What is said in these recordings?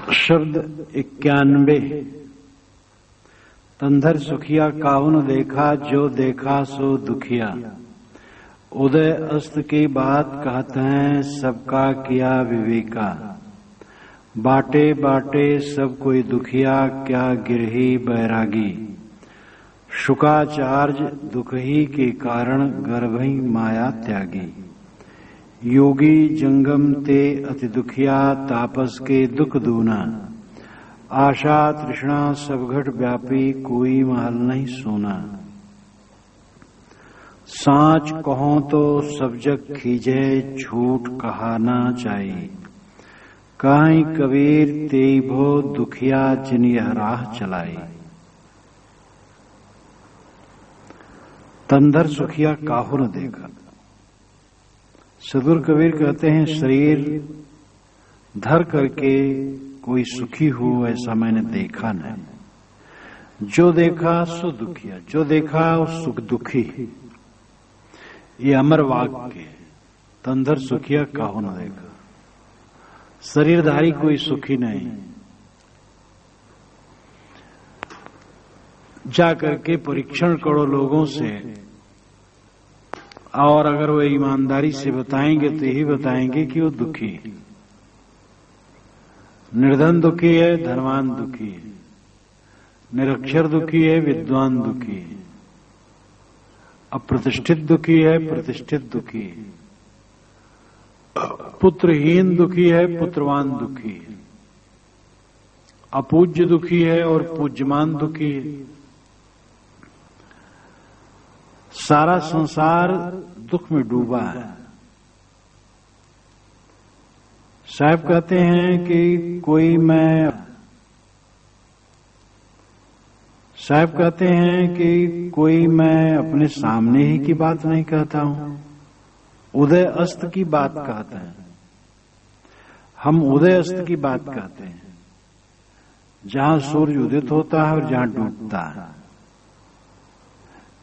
शब्द 91। तंधर सुखिया काहुन देखा, जो देखा सो दुखिया। उदय अस्त की बात कहते हैं, सबका किया विवेका। बाटे बाटे सब कोई दुखिया, क्या गिरही बैरागी। शुकाचार्य दुख ही के कारण, गर्भई माया त्यागी। योगी जंगम ते अति दुखिया, तापस के दुख दूना। आशा तृष्णा सब घट व्यापी, कोई महल नहीं सोना। साच कहो तो सब जग खीजे, झूठ कहा ना चाहिए। कहीं कबीर तेई भो दुखिया, जिन यह राह चलाई। तंधर सुखिया काहू न देखा। सदगुरु कबीर कहते हैं, शरीर धर करके कोई सुखी हो ऐसा मैंने देखा नहीं। जो देखा सो दुखिया, जो देखा वो सुख दुखी। ये अमर वाक्य। तंधर सुखिया काहू न देखा। शरीरधारी कोई सुखी नहीं। जाकर के परीक्षण करो लोगों से, और अगर वो ईमानदारी से बताएंगे तो यही बताएंगे कि वो दुखी है। निर्धन दुखी है, धनवान दुखी है। निरक्षर दुखी है, विद्वान दुखी है। अप्रतिष्ठित दुखी है, प्रतिष्ठित दुखी है। पुत्रहीन दुखी है, पुत्रवान दुखी है। अपूज्य दुखी है और पूज्यमान दुखी है। सारा संसार दुख में डूबा है। साहब कहते हैं कि कोई मैं अपने सामने ही की बात नहीं कहता हूं, उदय अस्त की बात कहते हैं। हम उदय अस्त की बात कहते हैं, जहां सूर्य उदित होता है और जहां डूबता है।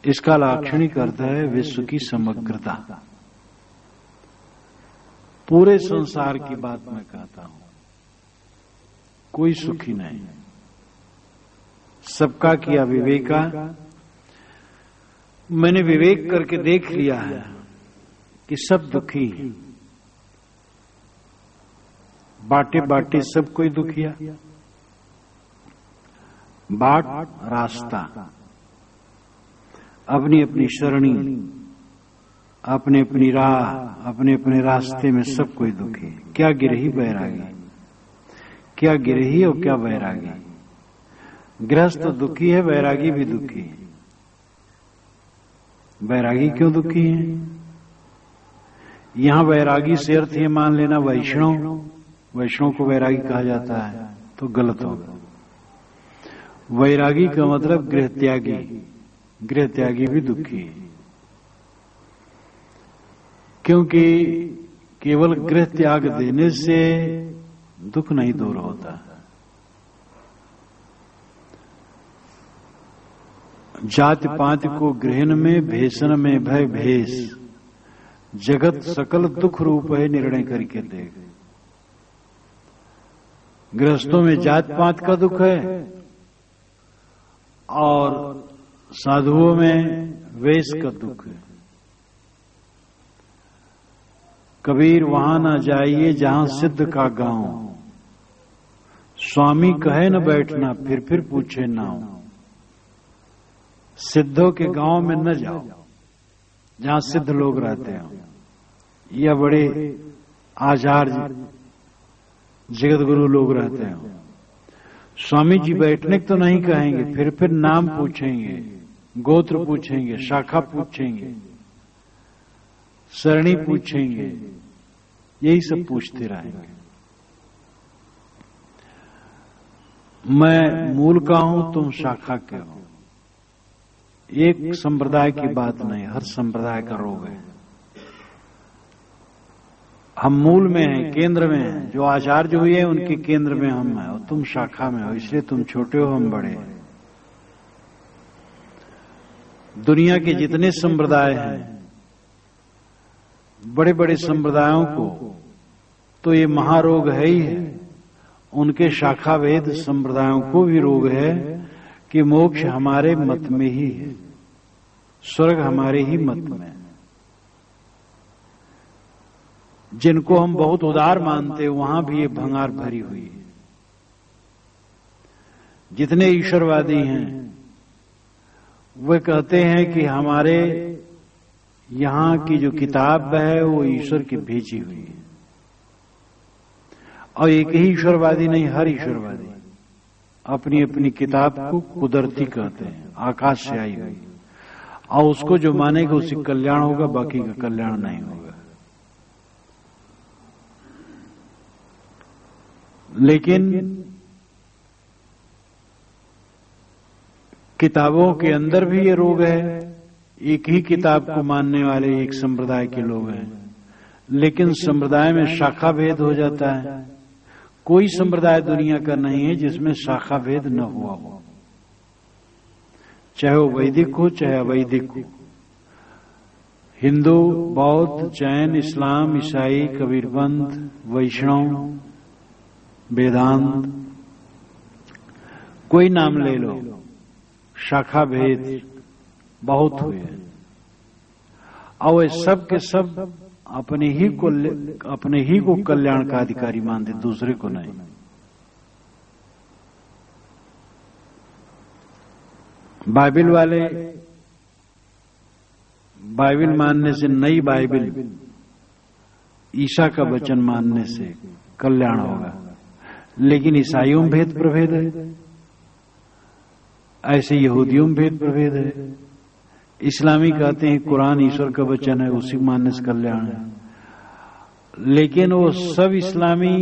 इसका लाक्षणिक अर्थ है विश्व की समग्रता। पूरे संसार की बात मैं कहता हूं। कोई सुखी नहीं। सबका किया विवेका। मैंने विवेक करके देख लिया है कि सब दुखी है। बाटे बाटे सब कोई दुखिया। बाट रास्ता, अपनी अपनी सरणी, अपने अपनी राह, अपने अपने रास्ते में सब कोई दुखी। क्या गिरही बैरागी। क्या गिरही और क्या बैरागी। गृहस्थ दुखी है, बैरागी भी दुखी है। बैरागी क्यों दुखी है? यहां बैरागी से अर्थ ये मान लेना वैष्णव को बैरागी कहा जाता है तो गलत होगा। वैरागी का मतलब गृह त्यागी। गृह त्यागी भी दुखी है, क्योंकि केवल गृह त्याग देने से दुख नहीं दूर होता। जाति पाति को गृहन में, भेषण में भय भेष। जगत सकल दुख रूप है, निर्णय करके देख। गृहस्थों में जात पात का दुख है और साधुओं में वेश का दुख है। कबीर वहां न जाइए जहां सिद्ध का गांव। स्वामी कहे न बैठना, फिर पूछे नाव। सिद्धों के गांव में न जाओ जहां सिद्ध लोग रहते हो या बड़े आचार्य जगत गुरु लोग रहते हो। स्वामी जी बैठने तो नहीं कहेंगे, फिर नाम पूछेंगे, गोत्र पूछेंगे, शाखा पूछेंगे, सरणी पूछेंगे, यही सब पूछते रहेंगे। मैं मूल का हूं, तुम शाखा के हो। एक संप्रदाय की बात नहीं, हर संप्रदाय का रोग है। हम मूल में हैं, केंद्र में हैं। जो आचार्य हुए हैं उनके केंद्र में हम हैं और तुम शाखा में हो, इसलिए तुम छोटे हो, हम बड़े हैं। दुनिया के जितने संप्रदाय हैं, बड़े बड़े संप्रदायों को तो ये महारोग है ही है। उनके शाखाभेद संप्रदायों को भी रोग है कि मोक्ष हमारे मत में ही है, स्वर्ग हमारे ही मत में है। जिनको हम बहुत उदार मानते हैं वहां भी ये भंगार भरी हुई है। जितने ईश्वरवादी हैं वे कहते हैं कि हमारे यहां की जो किताब है वो ईश्वर की भेजी हुई है। और एक ही ईश्वरवादी नहीं, हर ईश्वरवादी अपनी अपनी किताब को कुदरती कहते हैं, आकाश से आई हुई, और उसको जो मानेगा उसी कल्याण होगा, बाकी का कल्याण नहीं होगा। लेकिन किताबों के अंदर भी ये रोग है। एक ही किताब को मानने वाले एक संप्रदाय के लोग हैं, लेकिन संप्रदाय में शाखा भेद हो जाता है। कोई संप्रदाय दुनिया का नहीं है जिसमें शाखा भेद न हुआ हो, चाहे वो वैदिक हो चाहे अवैदिक हो। हिंदू, बौद्ध, जैन, इस्लाम, ईसाई, कबीरपंथ, वैष्णव, वेदांत, कोई नाम ले लो, शाखा भेद बहुत हुए हैं। और वे सब के सब अपने ही को कल्याण का अधिकारी मानते, दूसरे को नहीं। बाइबिल वाले बाइबिल मानने से, नई बाइबिल ईसा का वचन मानने से कल्याण होगा। लेकिन ईसाइयों में भेद प्रभेद है, ऐसे यहूदियों में भेद प्रभेद है। इस्लामी कहते हैं कुरान ईश्वर का वचन है, उसी मानने से कल्याण है। लेकिन वो सब इस्लामी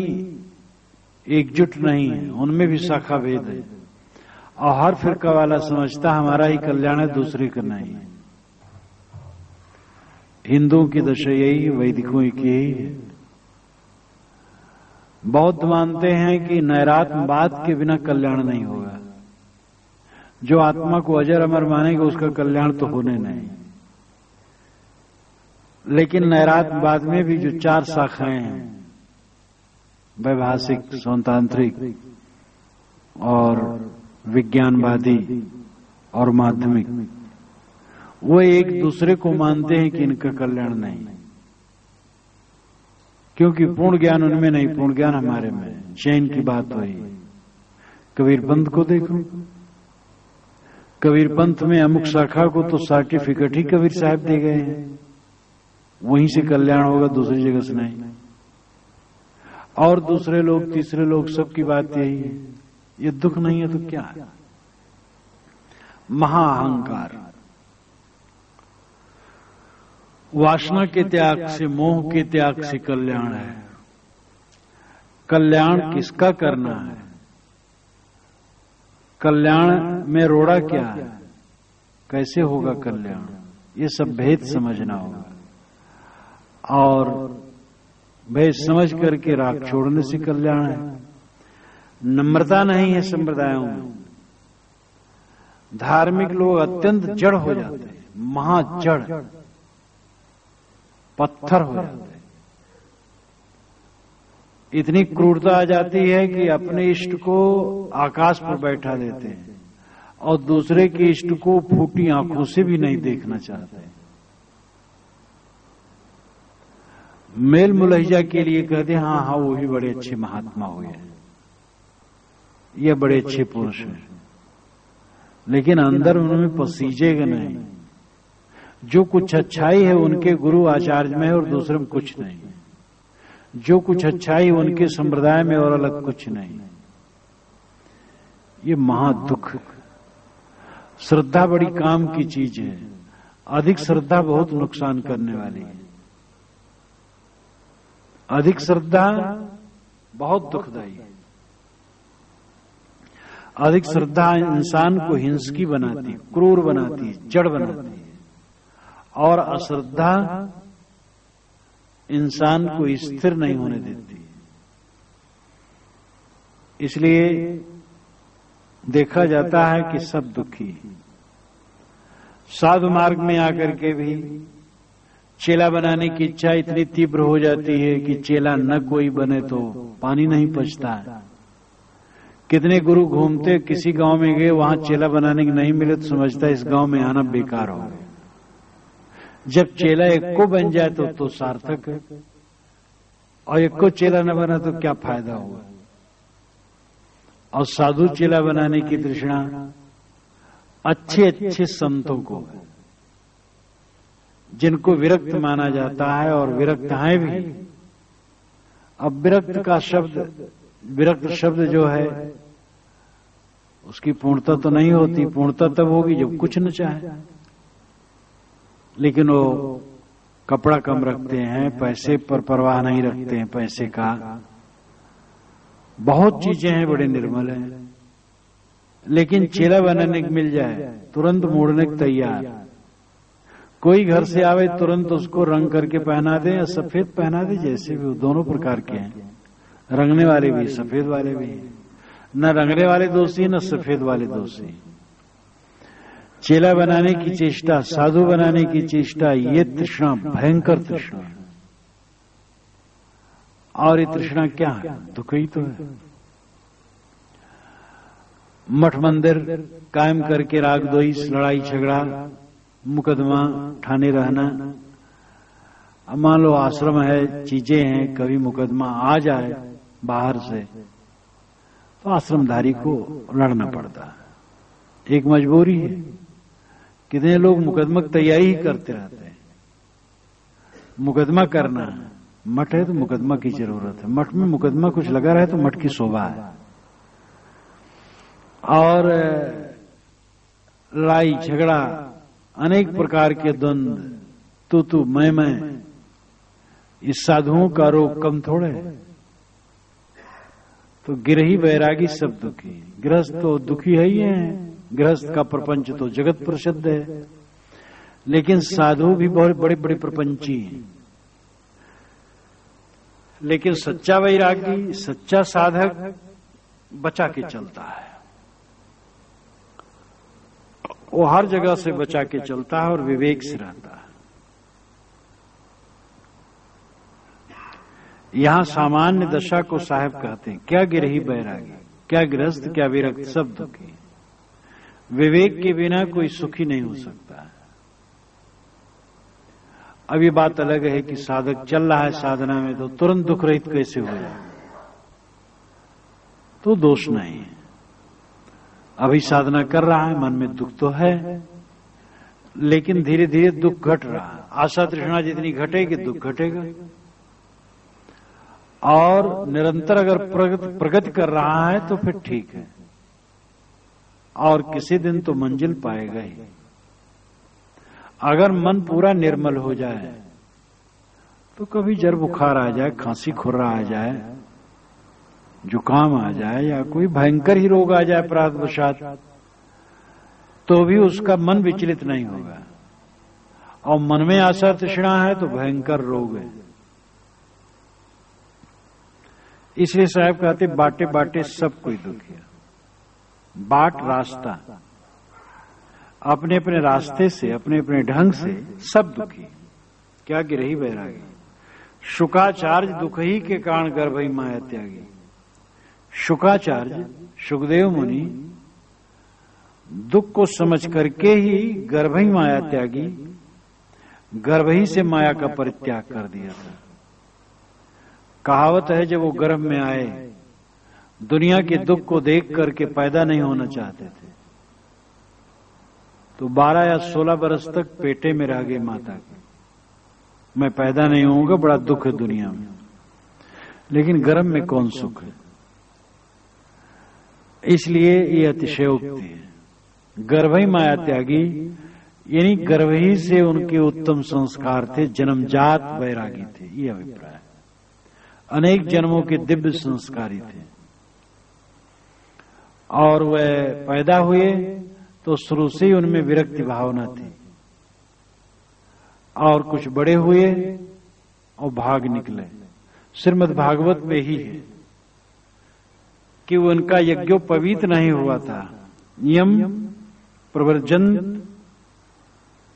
एकजुट नहीं है, उनमें भी शाखा भेद है। और हर फिरका वाला समझता हमारा ही कल्याण है, दूसरे का नहीं है। हिंदुओं की दशा यही है, वैदिकों की यही है। बौद्ध मानते हैं कि नैरात्मवाद के बिना कल्याण नहीं होगा। जो आत्मा को अजर अमर मानेगा उसका कल्याण तो होने नहीं। लेकिन नैरात्मवाद में भी जो 4 शाखाएं हैं, वैभाषिक, स्वतांत्रिक और विज्ञानवादी और माध्यमिक, वो एक दूसरे को मानते हैं कि इनका कल्याण नहीं, क्योंकि पूर्ण ज्ञान उनमें नहीं, पूर्ण ज्ञान हमारे में। जैन की बात हुई, कबीरपंथ को देखो, कबीरपंथ में अमुक शाखा को तो सर्टिफिकेट ही कबीर साहब दे गए हैं, वहीं से कल्याण होगा, दूसरी जगह से नहीं। और दूसरे लोग, तीसरे लोग, सबकी बात यही है। ये दुख नहीं है तो क्या है? महाअहंकार, वासना के त्याग से, मोह के त्याग से कल्याण है। कल्याण किसका करना है? कल्याण में रोड़ा क्या है? कैसे होगा कल्याण? ये सब भेद समझना होगा। और भेद समझ करके राग छोड़ने से कल्याण है। नम्रता नहीं है संप्रदायों में। धार्मिक लोग अत्यंत जड़ हो जाते हैं, महाजड़, पत्थर हो जाते हैं। इतनी क्रूरता आ जाती है कि अपने इष्ट को आकाश पर बैठा देते हैं और दूसरे के इष्ट को फूटी आंखों से भी नहीं देखना चाहते। मेल मुलहिजा के लिए कहते हैं हाँ हाँ वो भी बड़े अच्छे महात्मा हुए हैं, ये बड़े अच्छे पुरुष हैं, लेकिन अंदर उनमें पसीजेगा नहीं। जो कुछ अच्छाई है उनके गुरु आचार्य में है और दूसरे में कुछ नहीं। जो कुछ अच्छाई उनके संप्रदाय में और अलग कुछ नहीं। ये महादुख। श्रद्धा बड़ी काम की चीज है, अधिक श्रद्धा बहुत नुकसान करने वाली है। अधिक श्रद्धा बहुत दुखदायी है। अधिक श्रद्धा इंसान को हिंसकी बनाती, क्रूर बनाती, जड़ बनाती है। और अश्रद्धा इंसान को स्थिर नहीं होने देती। इसलिए देखा जाता है कि सब दुखी। साधु मार्ग में आकर के भी चेला बनाने की इच्छा इतनी तीव्र हो जाती है कि चेला न कोई बने तो पानी नहीं पचता है। कितने गुरु घूमते, किसी गांव में गए, वहां चेला बनाने की नहीं मिले तो समझता है इस गांव में आना बेकार हो गया। जब चेला एक को बन जाए तो सार्थक है, और एक को चेला न बना तो क्या फायदा हुआ। और साधु चेला बनाने की तृष्णा अच्छे अच्छे संतों को है, जिनको विरक्त माना जाता है और विरक्त हैं भी। अब विरक्त शब्द जो है उसकी पूर्णता तो नहीं होती। पूर्णता तब होगी जब कुछ न चाहे। लेकिन वो कपड़ा कम रखते हैं, पैसे पर परवाह नहीं रखते हैं पैसे का। बहुत चीजें हैं, बड़े निर्मल हैं। लेकिन चेला बनाने को मिल जाए तुरंत मोड़ने को तैयार। कोई घर से आवे तुरंत उसको रंग करके पहना दे या सफेद पहना दे, जैसे भी, दोनों प्रकार के हैं। रंगने वाले भी, सफेद वाले भी। न रंगने वाले दोषी न सफेद वाले दोषी। चेला बनाने की चेष्टा, साधु बनाने की चेष्टा, ये तृष्णा भयंकर तृष्णा है। और ये तृष्णा क्या है? दुख ही तो है। मठ मंदिर कायम करके रागद्वेष, लड़ाई झगड़ा, मुकदमा ठाने रहना। अब मान लो आश्रम है, चीजें हैं, कभी मुकदमा आ जाए बाहर से तो आश्रमधारी को लड़ना पड़ता है, एक मजबूरी है। कितने लोग मुकदमा की तैयारी ही करते रहते हैं। मुकदमा करना है, मठ है तो मुकदमा की जरूरत है। मठ में मुकदमा कुछ लगा रहे तो मठ की शोभा है। और लड़ाई झगड़ा, अनेक प्रकार के द्वंद्व, तू मैं, इस साधुओं का रोग कम थोड़े है। तो गिरही बैरागी सब दुखी। गृहस्थ तो दुखी है ही है, गृहस्थ का प्रपंच तो जगत प्रसिद्ध है। लेकिन साधु भी बहुत बड़े बड़े प्रपंची हैं। लेकिन सच्चा वैरागी, सच्चा साधक बचा के चलता है। वो हर जगह से बचा के चलता है और विवेक से रहता है। यहां सामान्य दशा को साहब कहते हैं। क्या गिरही बैरागी, क्या गृहस्थ, क्या विरक्त, सब दुखी। विवेक के बिना कोई सुखी नहीं हो सकता है। अब ये बात अलग है कि साधक चल रहा है साधना में तो तुरंत दुख रहित कैसे हो जाए, तो दोष नहीं है। अभी साधना कर रहा है, मन में दुख तो है, लेकिन धीरे धीरे दुख घट रहा है। आशा तृष्णा जितनी घटेगी दुख घटेगा। और निरंतर अगर प्रगति कर रहा है तो फिर ठीक है, और किसी दिन तो मंजिल पाएगा ही। अगर मन पूरा निर्मल हो जाए तो कभी जर बुखार आ जाए, खांसी खुर्रा आ जाए, जुकाम आ जाए, या कोई भयंकर ही रोग आ जाए अपराधवशात, तो भी उसका मन विचलित नहीं होगा। और मन में आशा तृष्णा है तो भयंकर रोग है। इसलिए साहब कहते बाटे बाटे सब कोई दुखी। बाट रास्ता, अपने अपने रास्ते से, अपने अपने ढंग से सब दुखी। क्या गिरही बैरागी। शुकाचार्य दुख ही के कारण गर्भई माया त्यागी। शुकाचार्य, सुखदेव मुनि दुख को समझ करके ही गर्भई माया त्यागी, गर्भ ही से माया का परित्याग कर दिया था। कहावत है, जब वो गर्भ में आए दुनिया के दुख को देख करके पैदा नहीं होना चाहते थे, तो 12 या 16 बरस तक पेटे में रह गए माता के। मैं पैदा नहीं होऊंगा, बड़ा दुख है दुनिया में। लेकिन गर्भ में कौन सुख है। इसलिए ये अतिशयोक्ति है। गर्भ ही माया त्यागी, यानी गर्भ ही से उनके उत्तम संस्कार थे, जन्मजात वैरागी थे। ये अभिप्राय। अनेक जन्मों के दिव्य संस्कारी थे, और वह पैदा हुए तो शुरू से ही उनमें विरक्ति भावना थी। और कुछ बड़े हुए और भाग निकले। श्रीमद् भागवत में ही है कि उनका यज्ञोपवीत नहीं हुआ था। यम प्रवर्जन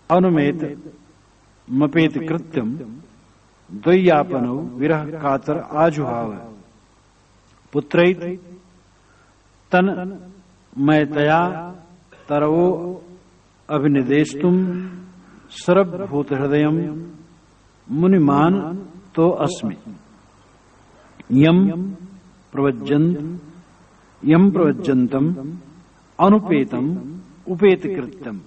अनुमेत मपेत कृत्यम द्वैयापनो विरह कातर आजुहाव पुत्रैत तन मैतया तरवो अभिनिदेशतुम सर्वभूत हृदयम मुनिमान तो अस्मि यम प्रवज्जन्तम अनुपेतम उपेत कृत्यम।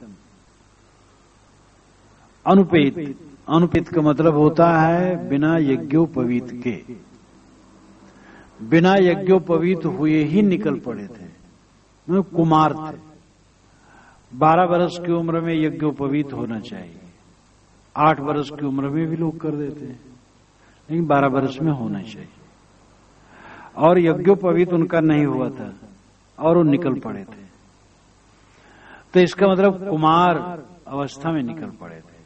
अनुपेत का मतलब होता है बिना यज्ञोपवीत के, बिना यज्ञोपवीत हुए ही निकल पड़े थे। कुमार थे, 12 वर्ष की उम्र में यज्ञोपवीत होना चाहिए। 8 वर्ष की उम्र में भी लोग कर देते हैं, लेकिन 12 वर्ष में होना चाहिए। और यज्ञोपवीत उनका नहीं हुआ था और वो निकल पड़े थे, तो इसका मतलब कुमार अवस्था में निकल पड़े थे।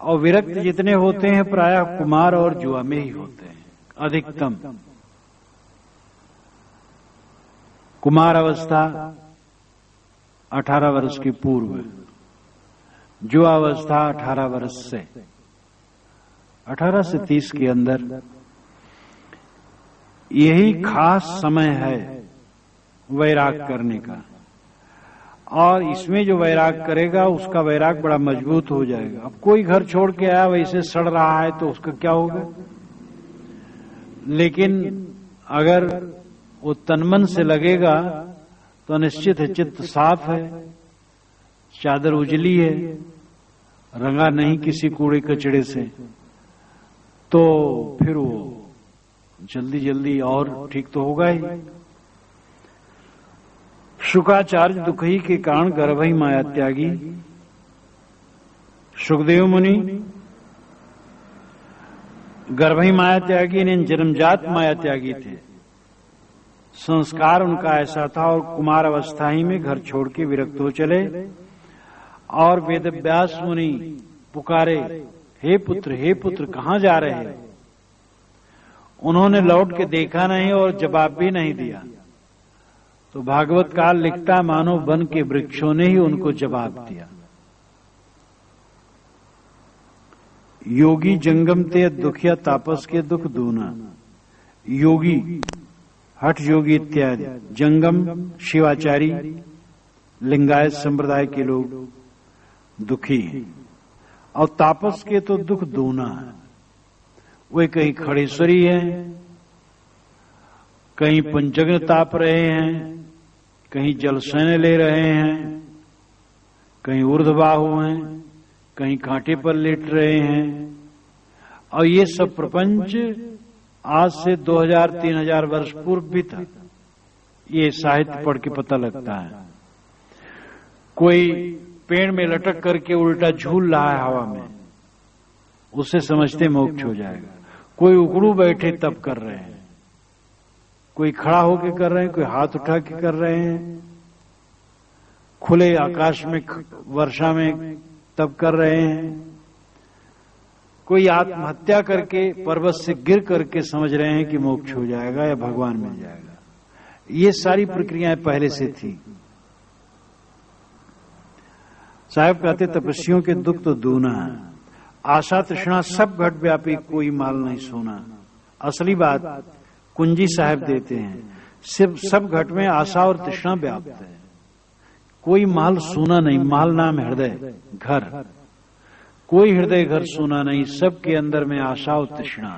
और विरक्त जितने होते हैं प्रायः कुमार और जुआ में ही होते हैं अधिकतम। कुमार अवस्था 18 वर्ष के पूर्व, जुआ अवस्था 18 वर्ष से 18 से 30 के अंदर। यही खास समय है वैराग करने का, और इसमें जो वैराग करेगा उसका वैराग बड़ा मजबूत हो जाएगा। अब कोई घर छोड़ के आया वैसे सड़ रहा है तो उसका क्या होगा, लेकिन अगर वो तनमन से लगेगा तो निश्चित है चित्त साफ है, चादर उजली है, रंगा नहीं किसी कूड़े कचड़े से, तो फिर वो जल्दी जल्दी और ठीक तो होगा ही। शुकाचार्य दुखई के कारण गर्भई माया त्यागी। सुखदेव मुनि गर्भई माया त्यागी ने जन्मजात माया त्यागी थे। संस्कार उनका ऐसा था और कुमार अवस्था ही में घर छोड़ के विरक्त हो चले। और वेदव्यास मुनि पुकारे, हे पुत्र कहां जा रहे हैं? उन्होंने लौट के देखा नहीं और जवाब भी नहीं दिया। तो भागवत काल लिखता, मानो वन के वृक्षों ने ही उनको जवाब दिया। योगी जंगम ते दुखिया तापस के दुख दूना। योगी हठ योगी इत्यादि, जंगम शिवाचारी लिंगायत संप्रदाय के लोग दुखी हैं, और तापस के तो दुख दूना है। वे कहीं खड़ेश्वरी हैं, कहीं पंचग्न ताप रहे हैं, कहीं जलसैने ले रहे हैं, कहीं ऊर्ध्वबाहु हैं, कहीं कांटे पर लेट रहे हैं। और ये सब प्रपंच आज से 2000-3000 वर्ष पूर्व भी था। ये साहित्य पढ़ के पता लगता है। कोई पेड़ में लटक करके उल्टा झूल रहा है हवा में, उससे समझते मोक्ष हो जाएगा। कोई उकड़ू बैठे तब कर रहे हैं, कोई खड़ा होके कर रहे हैं, कोई हाथ उठा के कर रहे हैं, खुले आकाश में वर्षा में तब कर रहे हैं, कोई आत्महत्या करके पर्वत से गिर करके समझ रहे हैं कि मोक्ष हो जाएगा या भगवान मिल जाएगा। ये सारी प्रक्रियाएं पहले से थी। साहब कहते तपस्वियों के दुख तो दूना है, आशा तृष्णा सब घट व्यापी, कोई माल नहीं सोना। असली बात कुंजी साहब देते हैं, सिर्फ सब घट में आशा और तृष्णा व्याप्त है, कोई माल सोना नहीं। माल नाम हृदय घर, कोई हृदय घर सोना नहीं, सबके अंदर में आशा और तृष्णा।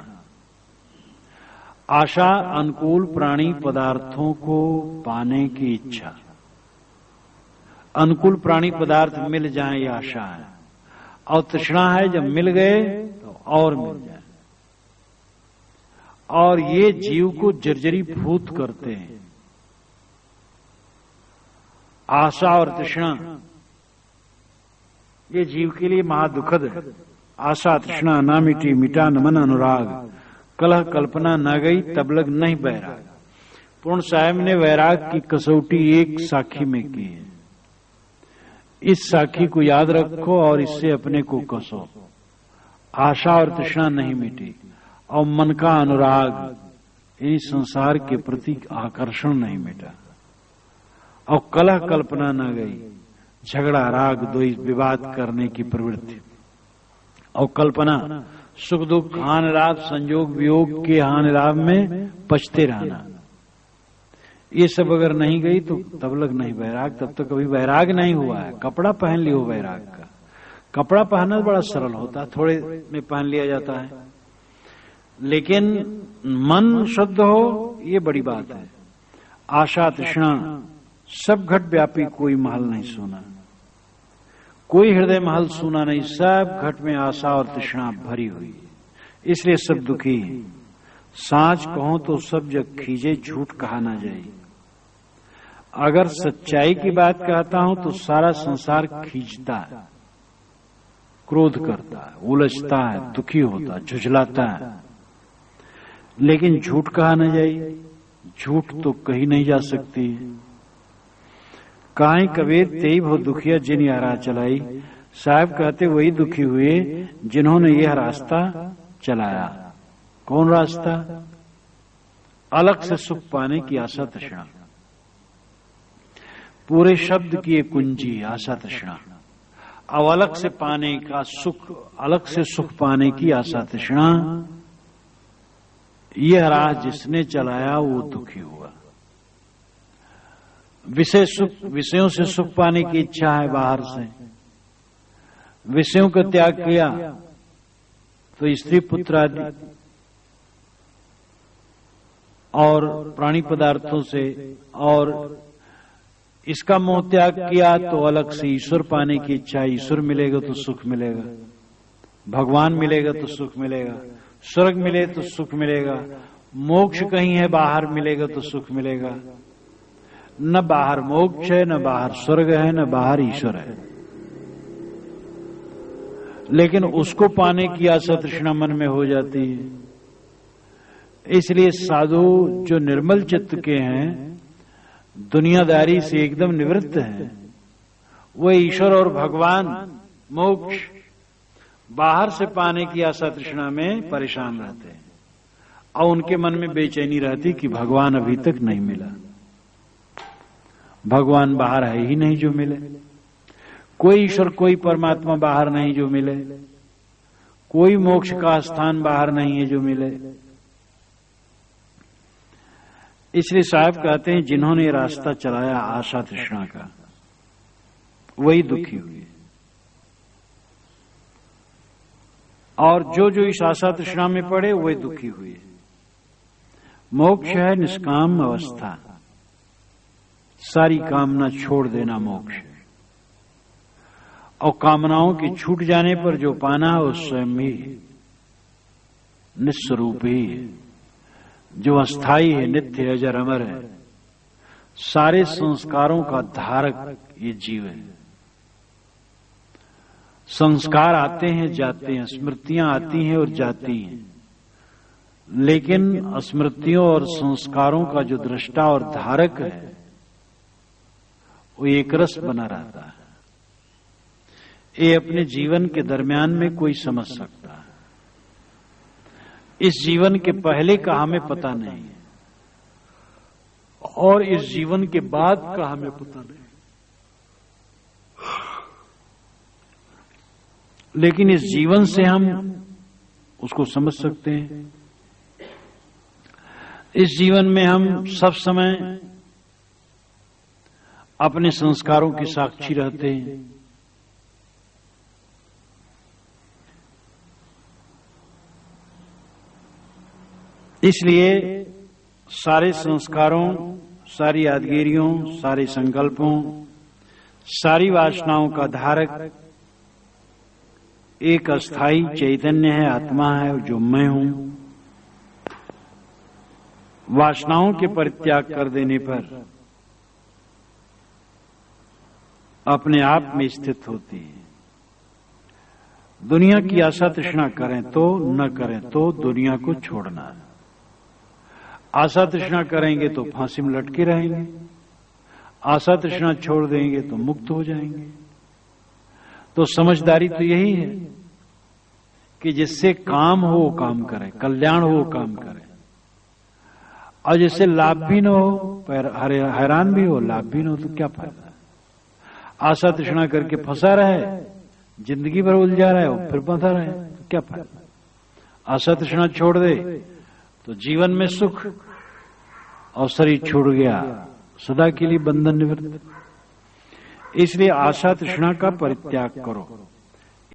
आशा अनुकूल प्राणी पदार्थों को पाने की इच्छा, अनुकूल प्राणी पदार्थ मिल जाए ये आशा है, और तृष्णा है जब मिल गए तो और मिल जाए। और ये जीव को जर्जरीभूत करते हैं। आशा और तृष्णा ये जीव के लिए महादुखद है। आशा तृष्णा ना मिटी, मिटा न मन अनुराग, कलह कल्पना न गई तब लग नहीं बैराग। पूर्ण साहब ने वैराग की कसौटी एक साखी में की है। इस साखी को याद रखो और इससे अपने को कसो। आशा और तृष्णा नहीं मिटी और मन का अनुराग, इस संसार के प्रति आकर्षण नहीं मिटा, और कलह कल्पना न गई, झगड़ा राग द्वेष विवाद करने की प्रवृत्ति, और कल्पना सुख दुख हानि लाभ संयोग वियोग के हानि लाभ में पछते रहना, ये सब अगर नहीं गई तो तब लग नहीं वैराग, तब तक कभी वैराग नहीं हुआ है। कपड़ा पहन लियो वैराग का, कपड़ा पहनना बड़ा सरल होता है, थोड़े में पहन लिया जाता है, लेकिन मन शुद्ध हो ये बड़ी बात है। आशा तृष्णा सब घट व्यापी, कोई महल नहीं सोना, कोई हृदय महल सुना नहीं, सब घट में आशा और तृष्णा भरी हुई है, इसलिए सब दुखी है। साच कहो तो सब जग खींचे, झूठ कहा ना जाए। अगर सच्चाई की बात कहता हूं तो सारा संसार खींचता है, क्रोध करता है, उलझता है, दुखी होता है, झुझलाता है, लेकिन झूठ कहा न जाए। झूठ तो कही नहीं जा सकती है। काहे कबीर तेई भो दुखिया जिन यह राह चलाई। साहब कहते वही दुखी हुए जिन्होंने यह रास्ता चलाया। कौन रास्ता? अलग से सुख पाने की आशा तृष्णा, पूरे शब्द की एक कुंजी आशा तृष्णा। अब अलग से पाने का सुख, अलग से सुख पाने की आशा तृष्णा, यह राह जिसने चलाया वो दुखी हुआ। विषयों से सुख पाने की इच्छा है बाहर से, विषयों का त्याग किया तो स्त्री पुत्र आदि और प्राणी पदार्थों से, और इसका मोह त्याग किया तो अलग से ईश्वर पाने की इच्छा। ईश्वर मिलेगा तो सुख मिलेगा, भगवान मिलेगा तो सुख मिलेगा, स्वर्ग मिले तो सुख मिलेगा, मोक्ष कहीं है बाहर मिलेगा तो सुख मिलेगा। न बाहर मोक्ष है, न बाहर स्वर्ग है, न बाहर ईश्वर है, लेकिन उसको पाने की आशा तृष्णा मन में हो जाती है। इसलिए साधु जो निर्मल चित्त के हैं, दुनियादारी से एकदम निवृत्त हैं, वो ईश्वर और भगवान मोक्ष बाहर से पाने की आशा तृष्णा में परेशान रहते हैं, और उनके मन में बेचैनी रहती कि भगवान अभी तक नहीं मिला, भगवान बाहर है ही नहीं जो मिले, कोई ईश्वर कोई परमात्मा बाहर नहीं जो मिले, कोई मोक्ष का स्थान बाहर नहीं है जो मिले। इसलिए साहब कहते हैं जिन्होंने रास्ता चलाया आशा तृष्णा का, वही दुखी हुए, और जो जो इस आशा तृष्णा में पड़े वही दुखी हुए। मोक्ष है निष्काम अवस्था, सारी कामना छोड़ देना मोक्ष है, और कामनाओं के छूट जाने पर जो पाना है वो स्वयं ही निस्वरूप ही है, जो अस्थाई है, नित्य, अजर, अमर है, सारे संस्कारों का धारक ये जीव है। संस्कार आते हैं जाते हैं, स्मृतियां आती हैं और जाती हैं, लेकिन स्मृतियों और संस्कारों का जो दृष्टा और धारक है वो एक रस बना रहता है। ये अपने जीवन के दरमियान में कोई समझ सकता है, इस जीवन के पहले का हमें पता नहीं है, और इस जीवन के बाद का हमें पता नहीं, लेकिन इस जीवन से हम उसको समझ सकते हैं। इस जीवन में हम सब समय अपने संस्कारों के साक्षी रहते हैं। इसलिए सारे संस्कारों, सारी यादगिरियों, सारे संकल्पों, सारी वासनाओं का धारक एक अस्थाई चैतन्य है, आत्मा है, जो मैं हूं। वासनाओं के परित्याग कर देने पर अपने आप में स्थित होती है। दुनिया की आशा तृष्णा करें तो, न करें तो दुनिया को छोड़ना है। आशा तृष्णा करेंगे तो फांसी में लटके रहेंगे, आशा तृष्णा छोड़ देंगे तो मुक्त हो जाएंगे। तो समझदारी तो यही है कि जिससे काम हो वो काम करें, कल्याण हो वो काम करें, और जिससे लाभ भी न हो, पर हैरान भी हो, लाभ भी न हो, तो क्या फायदा। आशा तृष्णा करके फंसा रहे, जिंदगी भर उलझा रहे हो, फिर फंसा रहे, तो क्या फायदा। आशा तृष्णा छोड़ दे तो जीवन में सुख, और शरीर छूट गया, सदा के लिए बंधन निवृत्त। इसलिए आशा तृष्णा का परित्याग करो।